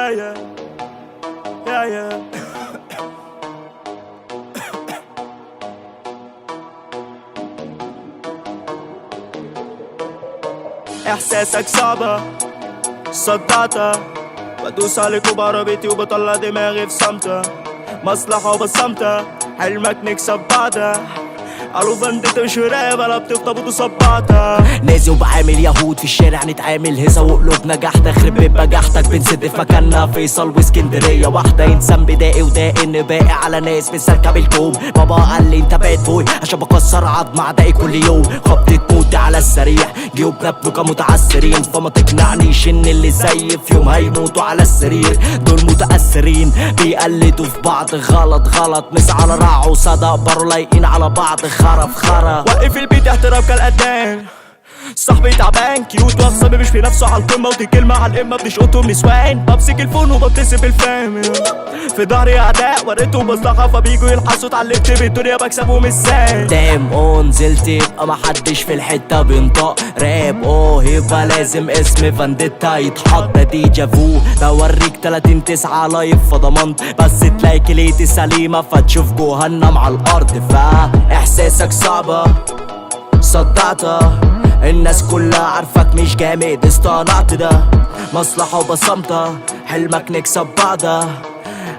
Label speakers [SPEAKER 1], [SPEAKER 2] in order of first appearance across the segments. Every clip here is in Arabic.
[SPEAKER 1] yeah, yeah, yeah. احساسك صعبة صدعتها، بدوس عليك وبعربيتي وبطلع دماغي في صمتة، مصلحة وبصمتة، حلمك نكسب بعدها. قالوا فندت مش راب، انا بتخطب وصبعتها.
[SPEAKER 2] نازي وبعامل يهود في الشارع نتعامل هزا وقلوب نجاحتك، خرب بيت بجاحتك بنسد في مكاننا فيصل واسكندرية واحدة. انسان بدائي ودائن باقي على ناس مسالكة بالكوم. بابا قال لي انت باد بوي عشان بكسر عظم اعدائي كل يوم. خبطة موت على السريع جيوبنا بنوكا متعسرين، فما تقنعنيش ان اللي زي في يوم هيموتوا على السرير. دول متأثرين بيقلدوا في بعض، غلط غلط مس على رع وصدق برو لايقين على بعض، خرا في خرا.
[SPEAKER 1] وقف البيت احترام كالقدام، صاحبي تعبان كيوت وخصبي مش في نفسه على القمة، ودي كلمة على القمة بنشقطهم نسوان. بمسك الفون وبتصل بالفام، في ظهري اعداء وريتهم مصلحة فبيجوا يلحسوا. اتعلمت بالدنيا بكسبهم ازاي.
[SPEAKER 2] دام نزلت يبقى محدش في الحتة بينطق راب. يبقى لازم اسم فانديتا يتحط ديجافو. بوريك 30-9 لايف فضمنت، بس تلاقي كليتي سليمة فتشوف جهنم على الارض. فاحساسك صعبة صدعتها، الناس كلها عارفك مش جامد اصطنعت ده، مصلحة وبصمتة، حلمك نكسب بعدها.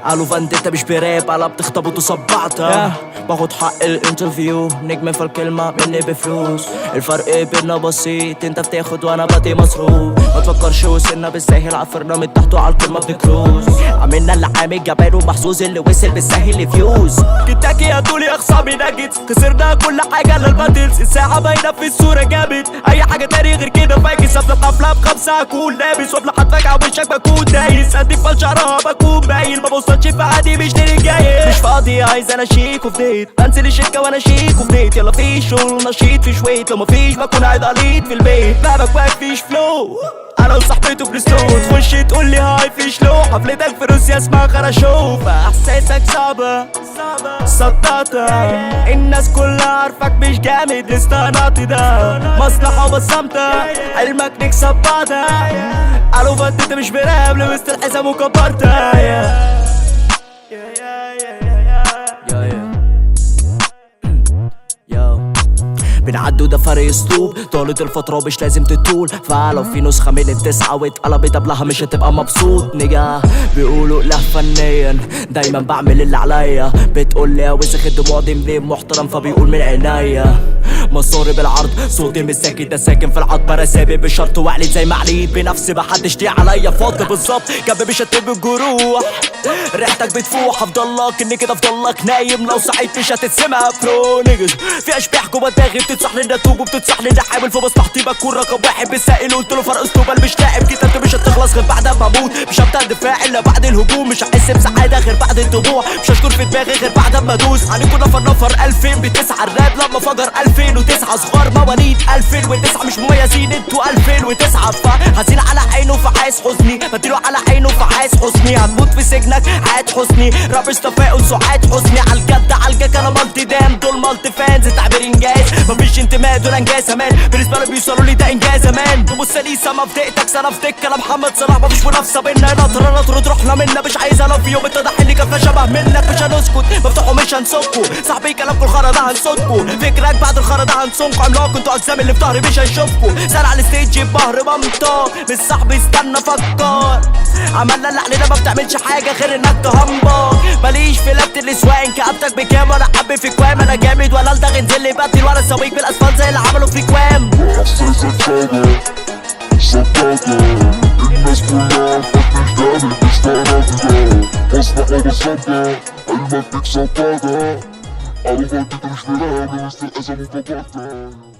[SPEAKER 2] قالوا فانديتا مش براب، قلب بتخطب وتصبعتها. باخد حق الانترفيو، نجم في الكلمة مني بفلوس. الفرق بينا بسيط، انت بتاخد وانا بدي مصروف. ما تفكرش وصلنا بالساهل، عفرنا من تحت وعلى القمة بنكروز. عملنا اللي عامل جبان ومحظوظ، اللي وصل بالساهل لفيوز.
[SPEAKER 1] كنتاكي يا طولي اخصامي ناجت، خسرنا كل حاجة للباتلز. الساعة باينة في الصورة جامد، اي حاجة تاني غير كده فاكس. افضل حفلة ب5 اكون لابس، وافضل حتفك على وشك بكون دايس. ادي في شعرها بكون باين، ما بوصلش في عادي مش تاني جاي. مش فاضي عايز انا شيك وفديت، بنزل الشركة وانا شيك وفديت. يلا في شغل نشيط في شويت، لو مفيش بكون قاعد قليط في البيت. بابك مفيش فلو، انا وصاحبته بريستون. تخش تقولي هاي في شلو، حفلتك في روسيا اسمها خراشوف. احساسك صعبة صدقتها، الناس كلها عارفك مش جامد اصطنعت ده، مصلحة وبصمتة، حلمك نكسب بعدها. قالوا فانت مش براب، لبست الحزام وكبرتها.
[SPEAKER 2] بنعدوا ده فرق اسلوب، طالت الفترة مش لازم تطول. فلو في نسخة من ال9 واتقلبت قبلها مش هتبقى مبسوط. نجا بيقولوا لا فنيا دايما بعمل اللي عليا. بتقول يا وسخ الدموع دي منين محترم، فبيقول من عينيا. مصاري بالعرض صوتي مش ساكت، ده ساكن في العضبة رسابي بشرط وعلي زي معلي بنفسي. محدش ليه عليا فاضي بالظبط، جنبي بيشتم الجروح. ريحتك بتفوح، افضلك اني كده افضلك نايم. لو صحيت مش هتتسمع برو نيجز. في اشباح جوا دماغي بتتصح لي النتوب وبتتصح لي حامل في مصلحتي. بكون رقم واحد بالسائل، قلت له فرق اسلوب مش لاعب. كده انت مش هتخلص غير بعد ما اموت، مش هبدا دفاع الا بعد الهجوم. مش هحس بسعاده غير بعد الدموع، مش هشكر في دماغي غير بعد ما ادوس. عليكوا نفر 2009 الراب لما فجر 2009. صغار مواليد 2009 مش مميزين انتوا 2009. فهزيل على عينه فعايز حزني، بديله على عينه فعايز حزني. هتموت في سجنك عاد حسني، رابش تفاؤل سعاد حسني. عالجد عالجك انا مالتي دام، دول مالتي فانز تعبير انجاز. مفيش انتماء دول انجاز امان، بالنسبه لهم بيوصلوا لي ده انجاز امان. نبص ليسا ما فدقتك سنه في دكه، انا محمد صلاح مفيش منافسه بينا. نطر تروحنا منا، مش عايز لو في يوم اتضح اللي كفنا شبه منك. مش هنسكت مفتوح ومش هنسكوا، صاحبي كلامكوا الخرا ده هنصدكوا. فكرك بعد الخرا ده هنصنكوا. عملاق انتوا اجسام اللي في ظهري مش هيشوفكوا. سال على الستيج ببهر ممطار، مش صاحبي استنى فكر. عملنا اللي علينا ما بتعملش حاجه غير انك تهمبر. ماليش في لبت الاسوان، كابتك بكام وانا حبي في كوام. انا جامد ولا الدغ انزل لي بدل ولا سويك بالاسفلت زي اللي عملوا في كوام.
[SPEAKER 3] احساسك صدقتها، الناس كلها عارفك مش جامد اصطنعت ده، مصلحة وبصمتة، حلمك تكسب بعدها. قالوا فانت مش براب، لبست الحزام وكبرتها.